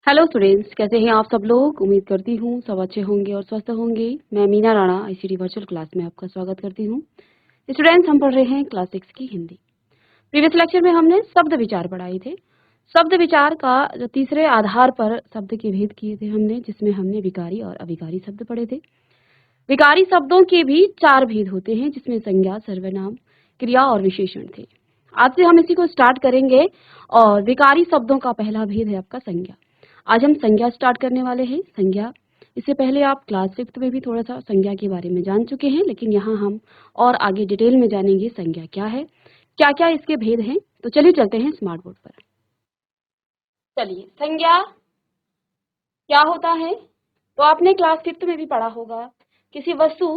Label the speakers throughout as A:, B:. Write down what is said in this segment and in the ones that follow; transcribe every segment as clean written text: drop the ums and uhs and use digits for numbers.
A: Hello students, कैसे हैं आप सब लोग। उम्मीद करती हूँ सब अच्छे होंगे और स्वस्थ होंगे। मैं Meena Rana ICT virtual class में आपका स्वागत करती हूँ। स्टूडेंट्स, हम पढ़ रहे हैं क्लास 6 की हिंदी। प्रीवियस लेक्चर में हमने शब्द विचार पढ़ाए थे। शब्द विचार का जो तीसरे आधार पर शब्द के भेद किए थे हमने, जिसमें हमने विकारी और अविकारी शब्द पढ़े थे। विकारी शब्दों के भी 4 भेद होते हैं, जिसमें संज्ञा, सर्वनाम, क्रिया और विशेषण थे। आज से हम इसी को स्टार्ट करेंगे और विकारी शब्दों का पहला भेद है आपका संज्ञा। आज हम संज्ञा स्टार्ट करने वाले हैं। संज्ञा, इससे पहले आप क्लास 6 में भी थोड़ा सा संज्ञा के बारे में जान चुके हैं, लेकिन यहाँ हम और आगे डिटेल में जानेंगे संज्ञा क्या है, क्या क्या इसके भेद हैं। तो चलिए चलते हैं स्मार्ट बोर्ड पर। चलिए, संज्ञा क्या होता है तो आपने क्लास 6 में भी पढ़ा होगा। किसी वस्तु,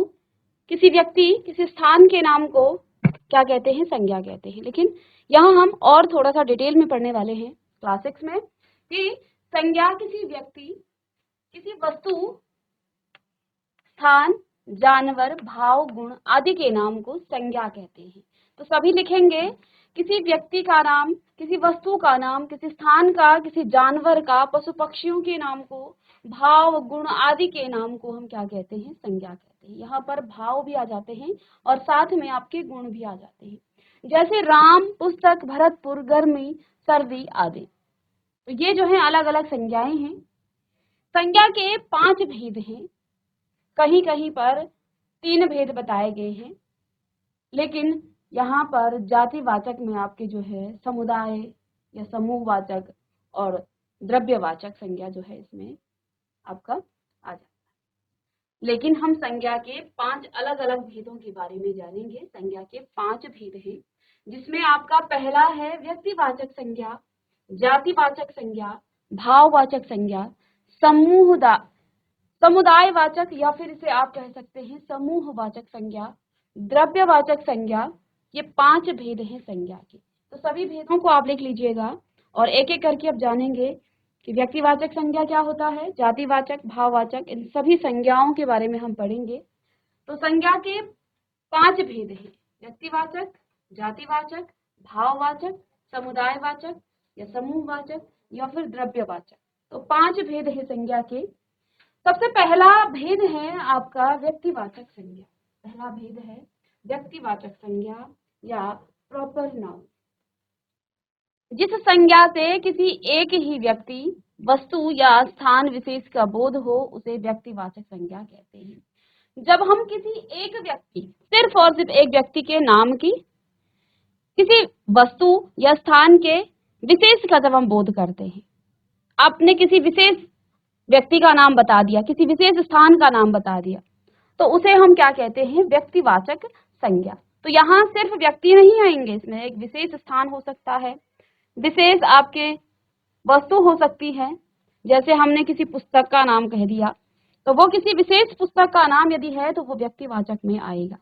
A: किसी व्यक्ति, किसी स्थान के नाम को क्या कहते हैं, संज्ञा कहते हैं। लेकिन यहाँ हम और थोड़ा सा डिटेल में पढ़ने वाले हैं क्लास 6 में कि संज्ञा किसी व्यक्ति, किसी वस्तु, स्थान, जानवर, भाव, गुण आदि के नाम को संज्ञा कहते हैं। तो सभी लिखेंगे, किसी व्यक्ति का नाम, किसी वस्तु का नाम, किसी स्थान का, किसी जानवर का, पशु पक्षियों के नाम को, भाव, गुण आदि के नाम को हम क्या कहते हैं, संज्ञा कहते हैं। यहाँ पर भाव भी आ जाते हैं और साथ में आपके गुण भी आ जाते हैं, जैसे राम, पुस्तक, भरतपुर, गर्मी, सर्दी आदि। तो ये जो है अलग अलग संज्ञाएं हैं। संज्ञा के 5 भेद हैं। कहीं कहीं पर 3 भेद बताए गए हैं, लेकिन यहाँ पर जातिवाचक में आपके जो है समुदाय या समूहवाचक और द्रव्यवाचक संज्ञा जो है इसमें आपका आ जाता है। लेकिन हम संज्ञा के 5 अलग अलग भेदों के बारे में जानेंगे। संज्ञा के 5 भेद हैं, जिसमें आपका पहला है व्यक्तिवाचक संज्ञा, जातिवाचक संज्ञा, भाववाचक संज्ञा, समुदायवाचक या फिर इसे आप कह सकते हैं समूहवाचक संज्ञा, द्रव्यवाचक संज्ञा। ये 5 भेद हैं संज्ञा के। तो सभी भेदों को आप लिख लीजिएगा और एक एक करके अब जानेंगे कि व्यक्तिवाचक संज्ञा क्या होता है, जातिवाचक, भाववाचक, इन सभी संज्ञाओं के बारे में हम पढ़ेंगे। तो संज्ञा के 5 भेद हैं, व्यक्तिवाचक, जातिवाचक, भाववाचक, समुदायवाचक या समूहवाचक या फिर द्रव्यवाचक। तो 5 भेद है संज्ञा के। सबसे पहला भेद है आपका व्यक्तिवाचक संज्ञा। पहला भेद है व्यक्तिवाचक संज्ञा या प्रॉपर नाउन। जिस संज्ञा से किसी एक ही व्यक्ति, वस्तु या स्थान विशेष का बोध हो, उसे व्यक्तिवाचक संज्ञा कहते हैं। जब हम किसी एक व्यक्ति, सिर्फ और सिर्फ एक व्यक्ति के नाम की, किसी वस्तु या स्थान के विशेष का जब हम बोध करते हैं, आपने किसी विशेष व्यक्ति का नाम बता दिया, किसी विशेष स्थान का नाम बता दिया, तो उसे हम क्या कहते हैं, व्यक्तिवाचक संज्ञा। तो यहाँ सिर्फ व्यक्ति नहीं आएंगे, इसमें एक विशेष स्थान हो सकता है, विशेष आपके वस्तु हो सकती है। जैसे हमने किसी पुस्तक का नाम कह दिया, तो वो किसी विशेष पुस्तक का नाम यदि है तो वो व्यक्तिवाचक में आएगा।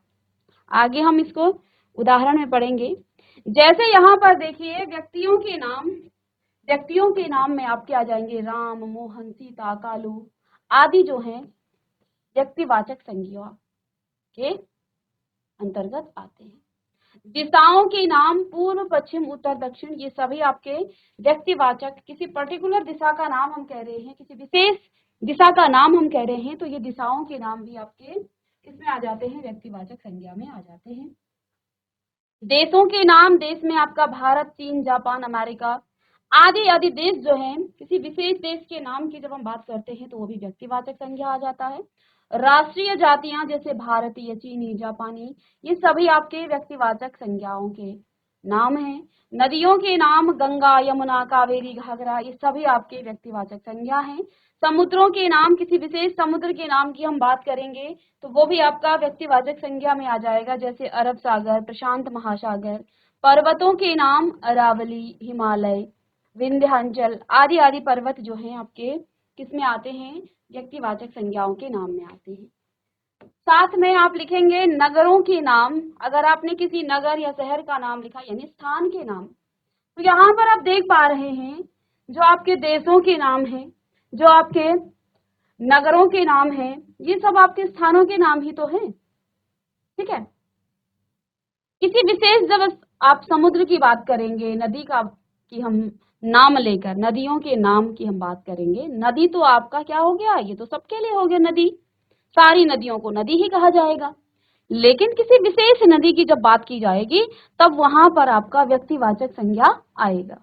A: आगे हम इसको उदाहरण में पढ़ेंगे। जैसे यहाँ पर देखिए, व्यक्तियों के नाम में आपके आ जाएंगे राम, मोहन, सीता, कालू आदि जो हैं व्यक्तिवाचक संज्ञा के अंतर्गत आते हैं। दिशाओं के नाम पूर्व, पश्चिम, उत्तर, दक्षिण, ये सभी आपके व्यक्तिवाचक, किसी पर्टिकुलर दिशा का नाम हम कह रहे हैं, किसी विशेष दिशा का नाम हम कह रहे हैं, तो ये दिशाओं के नाम भी आपके इसमें आ जाते हैं, व्यक्तिवाचक संज्ञा में आ जाते हैं। देशों के नाम, देश में आपका भारत, चीन, जापान, अमेरिका आदि आदि देश जो हैं, किसी विशेष देश के नाम की जब हम बात करते हैं तो वो भी व्यक्तिवाचक संज्ञा आ जाता है। राष्ट्रीय जातियां जैसे भारतीय, चीनी, जापानी, ये सभी आपके व्यक्तिवाचक संज्ञाओं के नाम हैं। नदियों के नाम गंगा, यमुना, कावेरी, घाघरा, ये सभी आपके व्यक्तिवाचक संज्ञा हैं। समुद्रों के नाम, किसी विशेष समुद्र के नाम की हम बात करेंगे तो वो भी आपका व्यक्तिवाचक संज्ञा में आ जाएगा, जैसे अरब सागर, प्रशांत महासागर। पर्वतों के नाम अरावली, हिमालय, विंध्याचल आदि आदि पर्वत जो हैं आपके किस में आते हैं, व्यक्तिवाचक संज्ञाओं के नाम में आते हैं। साथ में आप लिखेंगे नगरों के नाम। अगर आपने किसी नगर या शहर का नाम लिखा यानी स्थान के नाम, तो यहाँ पर आप देख पा रहे हैं जो आपके देशों के नाम हैं, जो आपके नगरों के नाम हैं, ये सब आपके स्थानों के नाम ही तो हैं। ठीक है। किसी विशेष जब आप समुद्र की बात करेंगे, नदी की हम नाम लेकर, नदियों के नाम की हम बात करेंगे। नदी तो आपका क्या हो गया, ये तो सबके लिए हो गया नदी, सारी नदियों को नदी ही कहा जाएगा। लेकिन किसी विशेष नदी की जब बात की जाएगी तब वहां पर आपका व्यक्तिवाचक संज्ञा आएगा।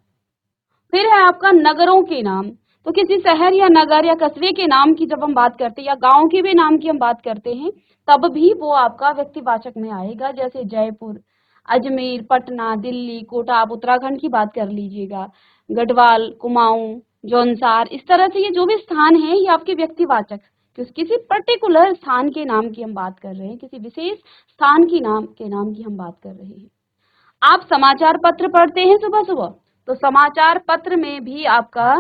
A: फिर है आपका नगरों के नाम। तो किसी शहर या नगर या कस्बे के नाम की जब हम बात करते हैं या गांव के भी नाम की हम बात करते हैं तब भी वो आपका व्यक्तिवाचक में आएगा। जैसे जयपुर, अजमेर, पटना, दिल्ली, कोटा, आप उत्तराखंड की बात कर लीजिएगा, गढ़वाल, कुमाऊं, जौनसार, इस तरह से ये जो भी स्थान है ये आपके व्यक्तिवाचक, किसी पर्टिकुलर स्थान के नाम की हम बात कर रहे हैं, किसी विशेष स्थान की नाम की हम बात कर रहे हैं। आप समाचार पत्र पढ़ते हैं सुबह सुबह, तो समाचार पत्र में भी आपका,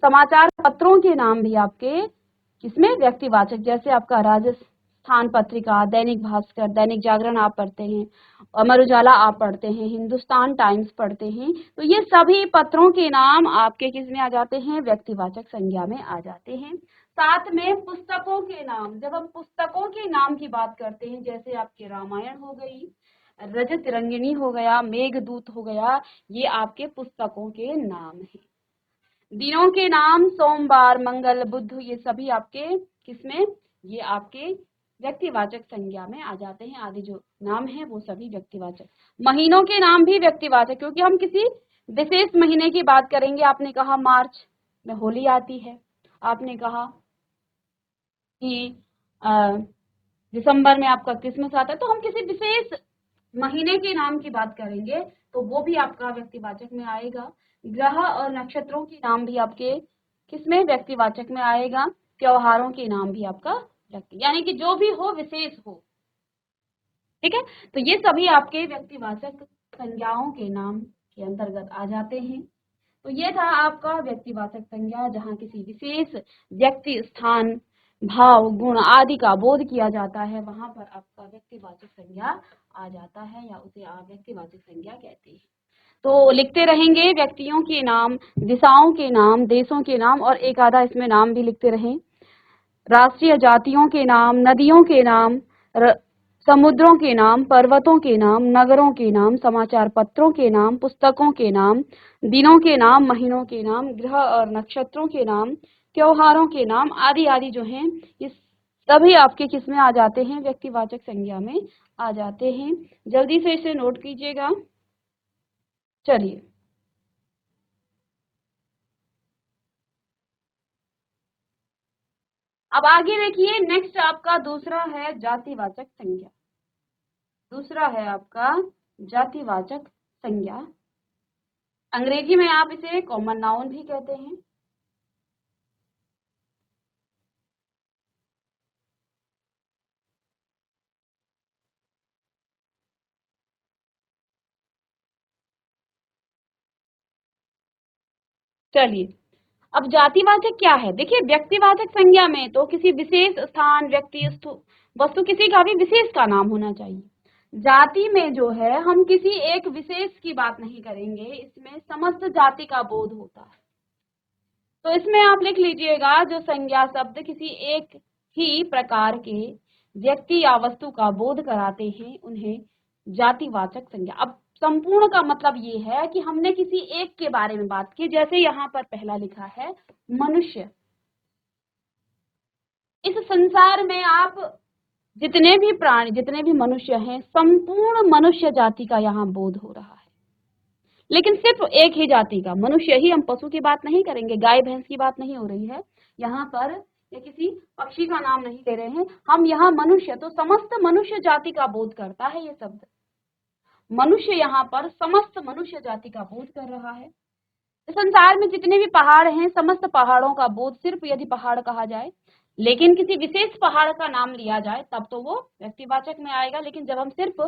A: समाचार पत्रों के नाम भी आपके किसमें, व्यक्तिवाचक। जैसे आपका राजस्थान पत्रिका, दैनिक भास्कर, दैनिक जागरण आप पढ़ते हैं, अमर उजाला आप पढ़ते हैं, हिंदुस्तान टाइम्स पढ़ते हैं, तो ये सभी पत्रों के नाम आपके किस में आ जाते हैं, व्यक्तिवाचक संज्ञा में आ जाते हैं। साथ में पुस्तकों के नाम, जब हम पुस्तकों के नाम की बात करते हैं, जैसे आपके रामायण हो गई, रजत रंगिणी हो गया, मेघदूत हो गया, ये आपके पुस्तकों के नाम हैं। दिनों के नाम सोमवार, मंगल, बुध, ये सभी आपके किसमें, ये आपके व्यक्तिवाचक संज्ञा में आ जाते हैं। आदि जो नाम है वो सभी व्यक्तिवाचक। महीनों के नाम भी व्यक्तिवाचक, क्योंकि हम किसी विशेष महीने की बात करेंगे। आपने कहा मार्च में होली आती है, आपने कहा कि दिसंबर में आपका क्रिसमस आता है, तो हम किसी विशेष महीने के नाम की बात करेंगे तो वो भी आपका व्यक्तिवाचक में आएगा। ग्रह और नक्षत्रों के नाम भी आपके किसमें, व्यक्तिवाचक में आएगा। त्योहारों के नाम भी आपका यानी कि जो भी हो विशेष हो, ठीक है, तो ये सभी आपके व्यक्तिवाचक संज्ञाओं के नाम के अंतर्गत आ जाते हैं। तो ये था आपका व्यक्तिवाचक संज्ञा, जहाँ किसी विशेष व्यक्ति, स्थान, भाव, गुण आदि का बोध किया जाता है, वहां पर आपका व्यक्तिवाचक संज्ञा आ जाता है, या उसे आप व्यक्तिवाचक संज्ञा कहते हैं। तो लिखते रहेंगे व्यक्तियों के नाम, दिशाओं के नाम, देशों के नाम, और एक आधा इसमें नाम भी लिखते रहें। राष्ट्रीय जातियों के नाम, नदियों के नाम, समुद्रों के नाम, पर्वतों के नाम, नगरों के नाम, समाचार पत्रों के नाम, पुस्तकों के नाम, दिनों के नाम, महीनों के नाम, ग्रह और नक्षत्रों के नाम, त्योहारों के नाम आदि आदि जो हैं, ये सभी आपके किस में आ जाते हैं, व्यक्तिवाचक संज्ञा में आ जाते हैं। जल्दी से इसे नोट कीजिएगा। चलिए अब आगे देखिए, नेक्स्ट आपका दूसरा है जातिवाचक संज्ञा। दूसरा है आपका जातिवाचक संज्ञा। अंग्रेजी में आप इसे कॉमन नाउन भी कहते हैं। चलिए, अब जातिवाचक क्या है, देखिए व्यक्तिवाचक संज्ञा में तो किसी विशेष स्थान, व्यक्ति, वस्तु, किसी का भी विशेष का नाम होना चाहिए। जाति में जो है हम किसी एक विशेष की बात नहीं करेंगे, इसमें समस्त जाति का बोध होता है। तो इसमें आप लिख लीजिएगा, जो संज्ञा शब्द किसी एक ही प्रकार के व्यक्ति या वस्तु का बोध कराते हैं उन्हें जातिवाचक संज्ञा। अब संपूर्ण का मतलब ये है कि हमने किसी एक के बारे में बात की, जैसे यहाँ पर पहला लिखा है मनुष्य। इस संसार में आप जितने भी प्राणी, जितने भी मनुष्य हैं, संपूर्ण मनुष्य जाति का यहाँ बोध हो रहा है। लेकिन सिर्फ एक ही जाति का मनुष्य ही, हम पशु की बात नहीं करेंगे, गाय भैंस की बात नहीं हो रही है यहाँ पर, या किसी पक्षी का नाम नहीं ले रहे हैं हम यहाँ। मनुष्य तो समस्त मनुष्य जाति का बोध करता है, ये शब्द मनुष्य यहाँ पर समस्त मनुष्य जाति का बोध कर रहा है। संसार में जितने भी पहाड़ हैं, समस्त पहाड़ों का बोध, सिर्फ यदि पहाड़ कहा जाए, लेकिन किसी विशेष पहाड़ का नाम लिया जाए तब तो वो व्यक्तिवाचक में आएगा। लेकिन जब हम सिर्फ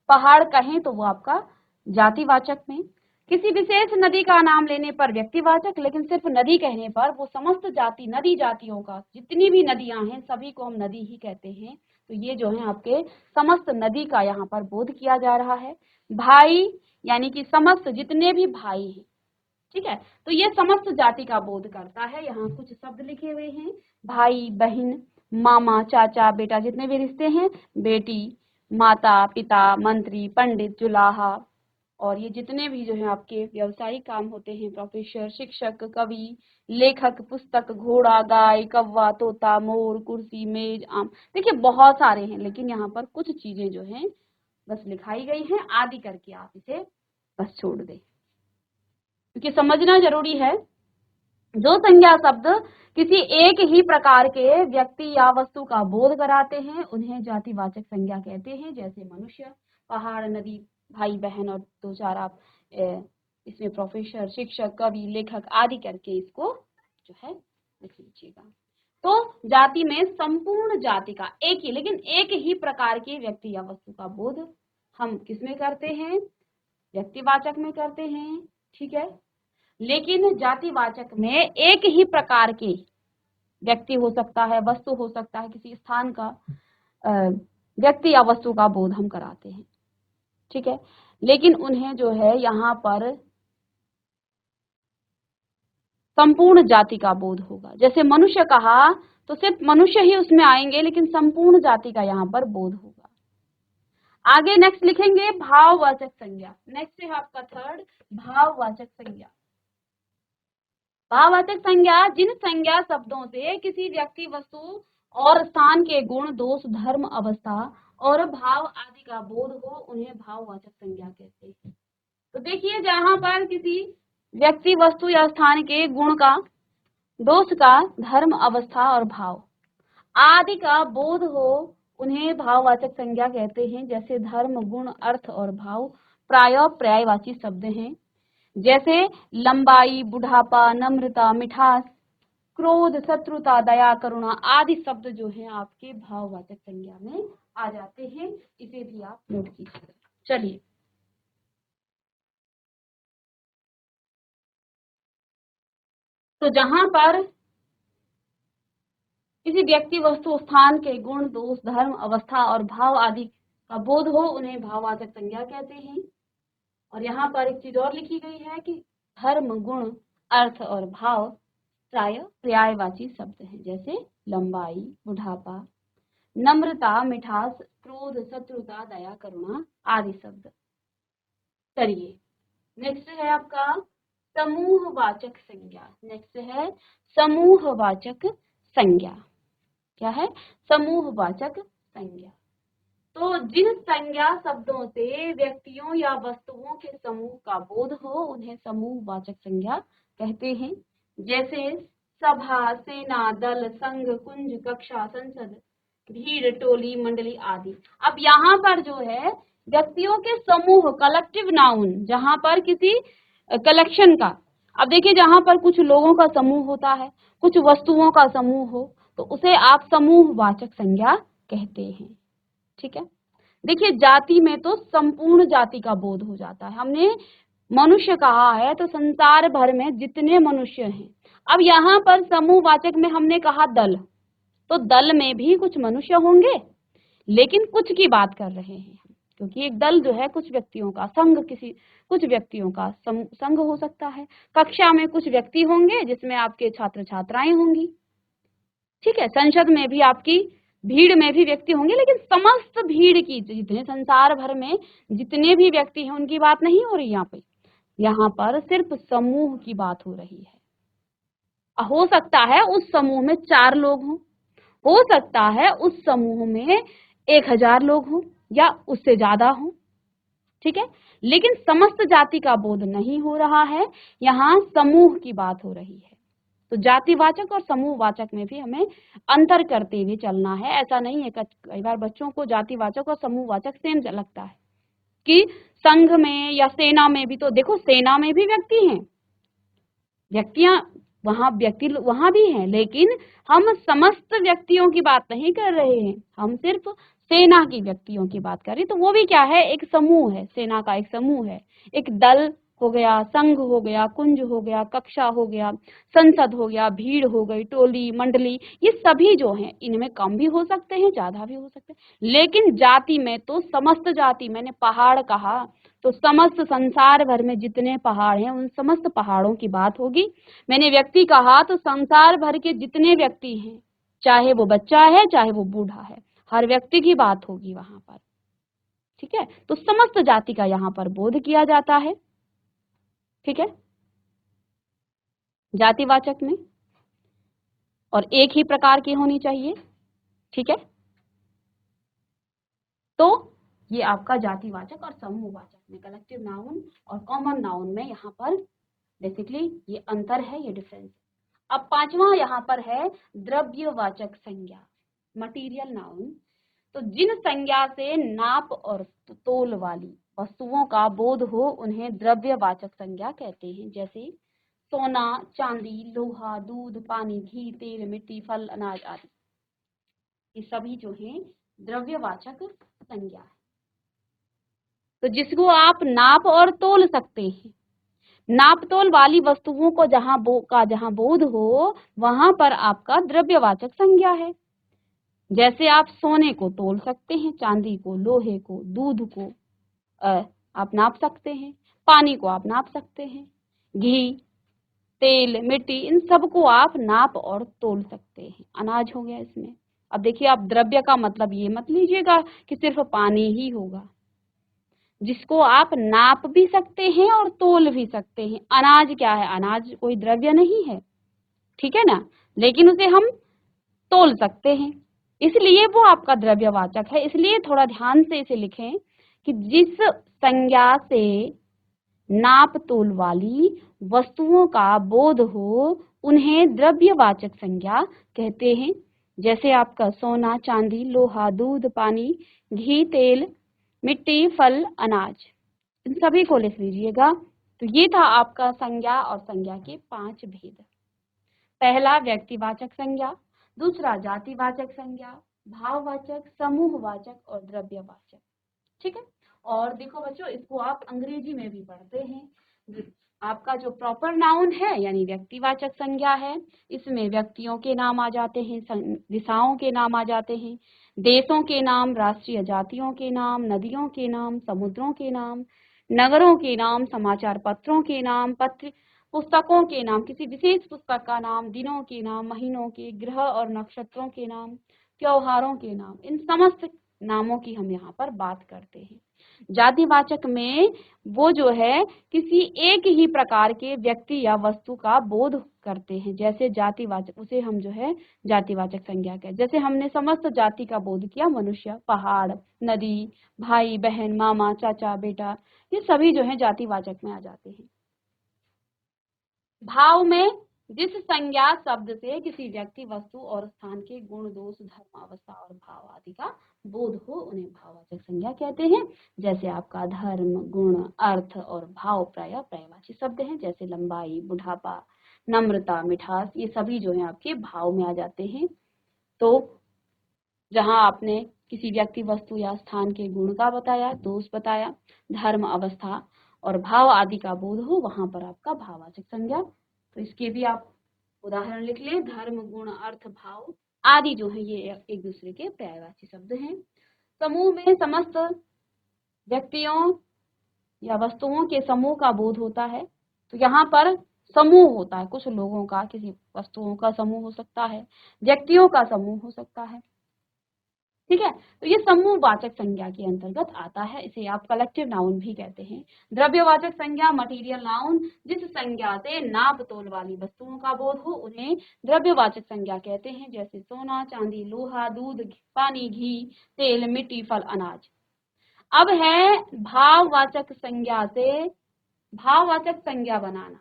A: पहाड़ कहें तो वो आपका जातिवाचक में। किसी विशेष नदी का नाम लेने पर व्यक्तिवाचक, लेकिन सिर्फ नदी कहने पर वो समस्त जाति, नदी जातियों का, जितनी भी नदियां हैं सभी को हम नदी ही कहते हैं। तो ये जो है आपके समस्त नदी का यहाँ पर बोध किया जा रहा है। भाई यानी कि समस्त जितने भी भाई हैं, ठीक है, तो ये समस्त जाति का बोध करता है। यहाँ कुछ शब्द लिखे हुए हैं, भाई, बहन, मामा, चाचा, बेटा, जितने भी रिश्ते हैं, बेटी, माता, पिता, मंत्री, पंडित, जुलाहा, और ये जितने भी जो है आपके व्यावसायिक काम होते हैं, प्रोफेसर, शिक्षक, कवि, लेखक, पुस्तक, घोड़ा, गाय, कौवा, तोता, मोर, कुर्सी, मेज, आम, देखिए बहुत सारे हैं, लेकिन यहाँ पर कुछ चीजें जो हैं बस लिखाई गई हैं, आदि करके आप इसे बस छोड़ दें, क्योंकि समझना जरूरी है। जो संज्ञा शब्द किसी एक ही प्रकार के व्यक्ति या वस्तु का बोध कराते हैं उन्हें जातिवाचक संज्ञा कहते हैं। जैसे मनुष्य, पहाड़, नदी, भाई बहन, और दो चार आप इसमें प्रोफेसर, शिक्षक, कवि, लेखक आदि करके इसको जो है लिख लीजिएगा। तो जाति में संपूर्ण जाति का एक ही, लेकिन एक ही प्रकार के व्यक्ति या वस्तु का बोध हम किसमें करते हैं? व्यक्तिवाचक में करते हैं, ठीक है। लेकिन जातिवाचक में एक ही प्रकार के व्यक्ति हो सकता है, वस्तु हो सकता है, किसी स्थान का व्यक्ति या वस्तु का बोध हम कराते हैं, ठीक है। लेकिन उन्हें जो है यहाँ पर संपूर्ण जाति का बोध होगा। जैसे मनुष्य कहा तो सिर्फ मनुष्य ही उसमें आएंगे, लेकिन संपूर्ण जाति का यहाँ पर बोध होगा। आगे नेक्स्ट लिखेंगे भाववाचक संज्ञा। नेक्स्ट है आपका थर्ड, भाववाचक संज्ञा। भाववाचक संज्ञा जिन संज्ञा शब्दों से किसी व्यक्ति, वस्तु और स्थान के गुण, दोष, धर्म, अवस्था और भाव आदि का बोध हो उन्हें भाववाचक संज्ञा कहते हैं। तो देखिए जहां पर किसी व्यक्ति, वस्तु या स्थान के गुण का, दोष का, धर्म, अवस्था और भाव आदि का बोध हो उन्हें भाववाचक संज्ञा कहते हैं। जैसे धर्म, गुण, अर्थ और भाव प्राय पर्यायवाची शब्द हैं। जैसे लंबाई, बुढ़ापा, नम्रता, मिठास, क्रोध, शत्रुता, दया, करुणा आदि शब्द जो हैं आपके भाववाचक संज्ञा में आ जाते हैं। इसे भी आप नोट कीजिए। चलिए, तो जहां पर किसी व्यक्ति, वस्तु, स्थान के गुण, दोष, धर्म, अवस्था और भाव आदि का बोध हो उन्हें भाववाचक संज्ञा कहते हैं। और यहाँ पर एक चीज और लिखी गई है कि धर्म, गुण, अर्थ और भाव प्राय पर्यायवाची शब्द हैं। जैसे लंबाई, बुढ़ापा, नम्रता, मिठास, क्रोध, शत्रुता, दया, करुणा आदि शब्द। चलिए, नेक्स्ट है आपका समूहवाचक संज्ञा। नेक्स्ट है समूहवाचक संज्ञा। क्या है? समूहवाचक संज्ञा। तो जिन संज्ञा शब्दों से व्यक्तियों या वस्तुओं के समूह का बोध हो उन्हें समूहवाचक संज्ञा कहते हैं। जैसे सभा, सेना, दल, संघ, कुंज, कक्षा, संसद, भीड़, टोली, मंडली आदि। अब यहाँ पर जो है व्यक्तियों के समूह, कलेक्टिव नाउन, जहाँ पर किसी कलेक्शन का, अब देखिए जहाँ पर कुछ लोगों का समूह होता है, कुछ वस्तुओं का समूह हो, तो उसे आप समूहवाचक संज्ञा कहते हैं, ठीक है। देखिए जाति में तो संपूर्ण जाति का बोध हो जाता है। हमने मनुष्य कहा है तो संसार भर में जितने मनुष्य हैं। अब यहाँ पर समूहवाचक में हमने कहा दल, तो दल में भी कुछ मनुष्य होंगे, लेकिन कुछ की बात कर रहे हैं, क्योंकि एक दल जो है कुछ व्यक्तियों का, संघ किसी कुछ व्यक्तियों का संघ हो सकता है। कक्षा में कुछ व्यक्ति होंगे जिसमें आपके छात्र छात्राएं होंगी, ठीक है। संसद में भी आपकी भीड़ में भी व्यक्ति होंगे, लेकिन समस्त भीड़ की, जितने संसार भर में जितने भी व्यक्ति हैं उनकी बात नहीं हो रही यहाँ पर सिर्फ समूह की बात हो रही है। हो सकता है उस समूह में 4 लोग हों, हो सकता है उस समूह में 1000 लोग हों या उससे ज्यादा हों, ठीक है। लेकिन समस्त जाति का बोध नहीं हो रहा है, यहाँ समूह की बात हो रही है। तो जातिवाचक और समूहवाचक में भी हमें अंतर करते हुए चलना है। ऐसा नहीं है, कई बार बच्चों को जातिवाचक और समूहवाचक सेम लगता है कि संघ में या सेना में भी, तो देखो सेना में भी व्यक्ति हैं, व्यक्तियां वहां भी हैं, लेकिन हम समस्त व्यक्तियों की बात नहीं कर रहे हैं, हम सिर्फ सेना की व्यक्तियों की बात कर रहे हैं। तो वो भी क्या है? एक समूह है, सेना का एक समूह है। एक दल हो गया, संघ हो गया, कुंज हो गया, कक्षा हो गया, संसद हो गया, भीड़ हो गई, टोली, मंडली, ये सभी जो हैं इनमें कम भी हो सकते हैं, ज्यादा भी हो सकते हैं। लेकिन जाति में तो समस्त जाति, मैंने पहाड़ कहा तो समस्त संसार भर में जितने पहाड़ हैं उन समस्त पहाड़ों की बात होगी। मैंने व्यक्ति कहा तो संसार भर के जितने व्यक्ति हैं, चाहे वो बच्चा है चाहे वो बूढ़ा है, हर व्यक्ति की बात होगी वहां पर। ठीक है, तो समस्त जाति का यहाँ पर बोध किया जाता है। ठीक है, जातिवाचक में, और एक ही प्रकार की होनी चाहिए। ठीक है, तो ये आपका जातिवाचक और समूहवाचक में, कलेक्टिव नाउन और कॉमन नाउन में यहाँ पर बेसिकली ये अंतर है, ये डिफरेंस। अब पांचवा यहाँ पर है द्रव्यवाचक संज्ञा, मटीरियल नाउन। तो जिन संज्ञा से नाप और तोल वाली वस्तुओं का बोध हो उन्हें द्रव्यवाचक संज्ञा कहते हैं। जैसे सोना, चांदी, लोहा, दूध, पानी, घी, तेल, मिट्टी, फल, अनाज आदि, ये सभी जो है द्रव्यवाचक संज्ञा है। तो जिसको आप नाप और तोल सकते हैं, नाप तोल वाली वस्तुओं को जहां बोध हो वहां पर आपका द्रव्यवाचक संज्ञा है। जैसे आप सोने को तोल सकते हैं, चांदी को, लोहे को, दूध को आप नाप सकते हैं, पानी को आप नाप सकते हैं, घी, तेल, मिट्टी, इन सब को आप नाप और तोल सकते हैं। अनाज हो गया इसमें। अब देखिए, आप द्रव्य का मतलब ये मत लीजिएगा कि सिर्फ पानी ही होगा, जिसको आप नाप भी सकते हैं और तोल भी सकते हैं। अनाज क्या है? अनाज कोई द्रव्य नहीं है, ठीक है ना, लेकिन उसे हम तोल सकते हैं, इसलिए वो आपका द्रव्यवाचक है। इसलिए थोड़ा ध्यान से इसे लिखें कि जिस संज्ञा से नाप तोल वाली वस्तुओं का बोध हो उन्हें द्रव्यवाचक संज्ञा कहते हैं। जैसे आपका सोना, चांदी, लोहा, दूध, पानी, घी, तेल, मिट्टी, फल, अनाज, इन सभी को लिख लीजिएगा। तो ये था आपका संज्ञा और संज्ञा के 5 भेद। पहला व्यक्तिवाचक संज्ञा, दूसरा जातिवाचक संज्ञा, भाववाचक, समूहवाचक और द्रव्यवाचक। ठीक है, और देखो बच्चों, इसको आप अंग्रेजी में भी पढ़ते हैं। आपका जो प्रॉपर नाउन है यानी व्यक्तिवाचक संज्ञा है, इसमें व्यक्तियों के नाम आ जाते हैं, दिशाओं के नाम आ जाते हैं, देशों के नाम, राष्ट्रीय जातियों के नाम, नदियों के नाम, समुद्रों के नाम, नगरों के नाम, समाचार पत्रों के नाम, पुस्तकों के नाम, किसी विशेष पुस्तक का नाम, दिनों के नाम, महीनों के, ग्रह और नक्षत्रों के नाम, त्योहारों के नाम, इन समस्त नामों की हम यहाँ पर बात करते हैं। जातिवाचक में वो जो है किसी एक ही प्रकार के व्यक्ति या वस्तु का बोध करते हैं। जैसे जातिवाचक, उसे हम जो है जातिवाचक संज्ञा कहते हैं। जैसे हमने समस्त जाति का बोध किया, मनुष्य, पहाड़, नदी, भाई बहन, मामा, चाचा, बेटा, ये सभी जो है जातिवाचक में आ जाते हैं। भाव में जिस संज्ञा शब्द से किसी व्यक्ति, वस्तु और स्थान के गुण, दोष, धर्म, अवस्था और भाव आदि का बोध हो उन्हें भाववाचक संज्ञा कहते हैं। जैसे आपका धर्म, गुण, अर्थ और भाव प्रायः पर्यायवाची शब्द हैं। जैसे लंबाई, बुढ़ापा, नम्रता, मिठास, ये सभी जो है आपके भाव में आ जाते हैं। तो जहां आपने किसी व्यक्ति, वस्तु या स्थान के गुण का बताया, दोष बताया, धर्म, अवस्था और भाव आदि का बोध हो, वहां पर आपका भाववाचक संज्ञा। तो इसके भी आप उदाहरण लिख लें। धर्म, गुण, अर्थ, भाव आदि जो है ये एक दूसरे के पर्यायवाची शब्द हैं। समूह में समस्त व्यक्तियों या वस्तुओं के समूह का बोध होता है। तो यहाँ पर समूह होता है, कुछ लोगों का, किसी वस्तुओं का समूह हो सकता है, व्यक्तियों का समूह हो सकता है। ठीक है, तो ये समूहवाचक संज्ञा के अंतर्गत आता है। इसे आप कलेक्टिव नाउन भी कहते हैं। द्रव्यवाचक संज्ञा, मटीरियल नाउन, जिस संज्ञा से नाप तोल वाली वस्तुओं का बोध हो उन्हें द्रव्यवाचक संज्ञा कहते हैं। जैसे सोना, चांदी, लोहा, दूध, पानी, घी, तेल, मिट्टी, फल, अनाज। अब है भाववाचक संज्ञा से भाववाचक संज्ञा बनाना।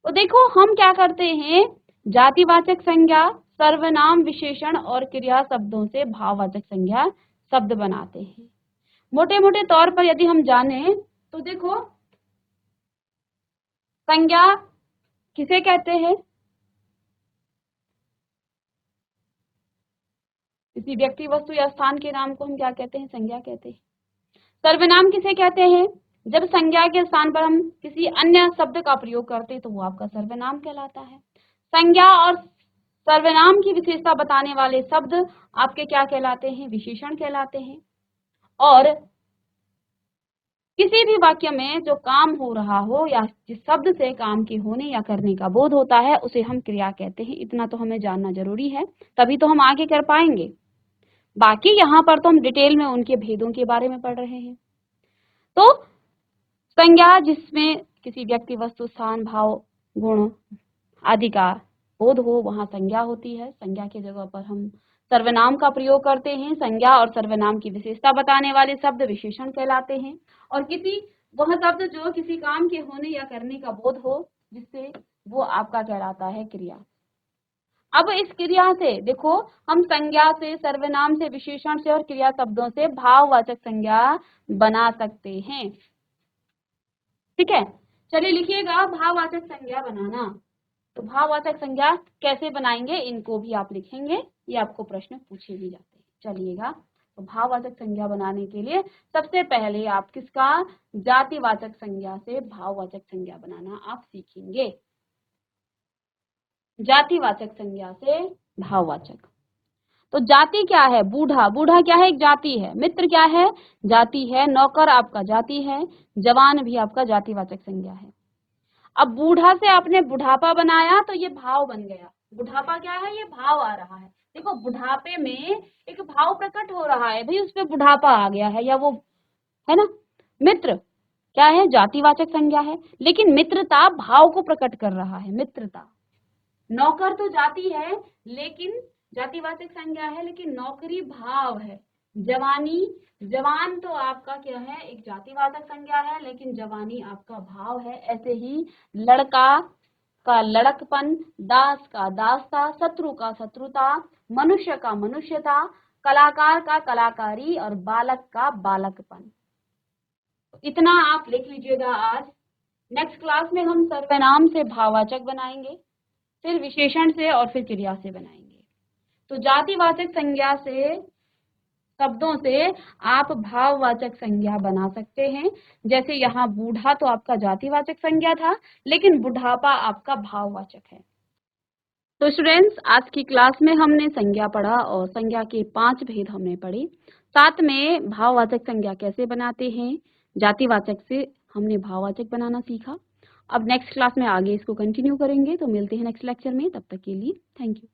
A: तो देखो हम क्या करते हैं, जातिवाचक संज्ञा, सर्वनाम, विशेषण और क्रिया शब्दों से भाववाचक संज्ञा शब्द बनाते हैं। मोटे मोटे तौर पर यदि हम जाने तो देखो, संज्ञा किसे कहते हैं? किसी व्यक्ति, वस्तु या स्थान के नाम को हम क्या कहते हैं? संज्ञा कहते हैं। सर्वनाम किसे कहते हैं? जब संज्ञा के स्थान पर हम किसी अन्य शब्द का प्रयोग करते हैं तो वो आपका सर्वनाम कहलाता है। संज्ञा और सर्वनाम की विशेषता बताने वाले शब्द आपके क्या कहलाते हैं? विशेषण कहलाते हैं। और किसी भी वाक्य में जो काम हो रहा हो या जिस शब्द से काम के होने या करने का बोध होता है उसे हम क्रिया कहते हैं। इतना तो हमें जानना जरूरी है, तभी तो हम आगे कर पाएंगे। बाकी यहाँ पर तो हम डिटेल में उनके भेदों के बारे में पढ़ रहे हैं। तो संज्ञा जिसमें किसी व्यक्ति, वस्तु, स्थान, भाव, गुण आदि का बोध हो, वहां संज्ञा होती है। संज्ञा की जगह पर हम सर्वनाम का प्रयोग करते हैं। संज्ञा और सर्वनाम की विशेषता बताने वाले शब्द विशेषण कहलाते हैं। और किसी वह शब्द जो किसी काम के होने या करने का बोध हो, जिससे वो आपका कहलाता है क्रिया। अब इस क्रिया से देखो, हम संज्ञा से, सर्वनाम से, विशेषण से और क्रिया शब्दों से भाववाचक संज्ञा बना सकते हैं। ठीक है, चलिए लिखिएगा भाववाचक संज्ञा बनाना। तो भाववाचक संज्ञा कैसे बनाएंगे, इनको भी आप लिखेंगे, ये आपको प्रश्न पूछे भी जाते हैं। चलिएगा, तो भाववाचक संज्ञा बनाने के लिए सबसे पहले आप किसका, जातिवाचक संज्ञा से भाववाचक संज्ञा बनाना आप सीखेंगे। जातिवाचक संज्ञा से भाववाचक। तो जाति क्या है, बूढ़ा, बूढ़ा क्या है, एक जाति है। मित्र क्या है, जाति है। नौकर आपका जाति है। जवान भी आपका जातिवाचक संज्ञा है। अब बूढ़ा से आपने बुढ़ापा बनाया तो ये भाव बन गया। बुढ़ापा क्या है, ये भाव आ रहा है। देखो, बुढ़ापे में एक भाव प्रकट हो रहा है, भाई उस पे बुढ़ापा आ गया है, या वो है ना। मित्र क्या है, जातिवाचक संज्ञा है, लेकिन मित्रता भाव को प्रकट कर रहा है, मित्रता। नौकर तो जाति है, लेकिन जातिवाचक संज्ञा है, लेकिन नौकरी भाव है। जवानी, जवान तो आपका क्या है, एक जातिवाचक संज्ञा है, लेकिन जवानी आपका भाव है। ऐसे ही लड़का का लड़कपन, दास का दासता, शत्रु का शत्रुता, मनुष्य का मनुष्यता, कलाकार का कलाकारी और बालक का बालकपन। इतना आप लिख लीजिएगा आज। नेक्स्ट क्लास में हम सर्वनाम से भाववाचक बनाएंगे, फिर विशेषण से और फिर क्रिया से बनाएंगे। तो जातिवाचक संज्ञा से, शब्दों से आप भाववाचक संज्ञा बना सकते हैं। जैसे यहाँ बूढ़ा तो आपका जातिवाचक संज्ञा था, लेकिन बुढ़ापा आपका भाववाचक है। तो स्टूडेंट्स, आज की क्लास में हमने संज्ञा पढ़ा और संज्ञा के 5 भेद हमने पढ़े। साथ में भाववाचक संज्ञा कैसे बनाते हैं, जातिवाचक से हमने भाववाचक बनाना सीखा। अब नेक्स्ट क्लास में आगे इसको कंटिन्यू करेंगे। तो मिलते हैं नेक्स्ट लेक्चर में, तब तक के लिए थैंक यू।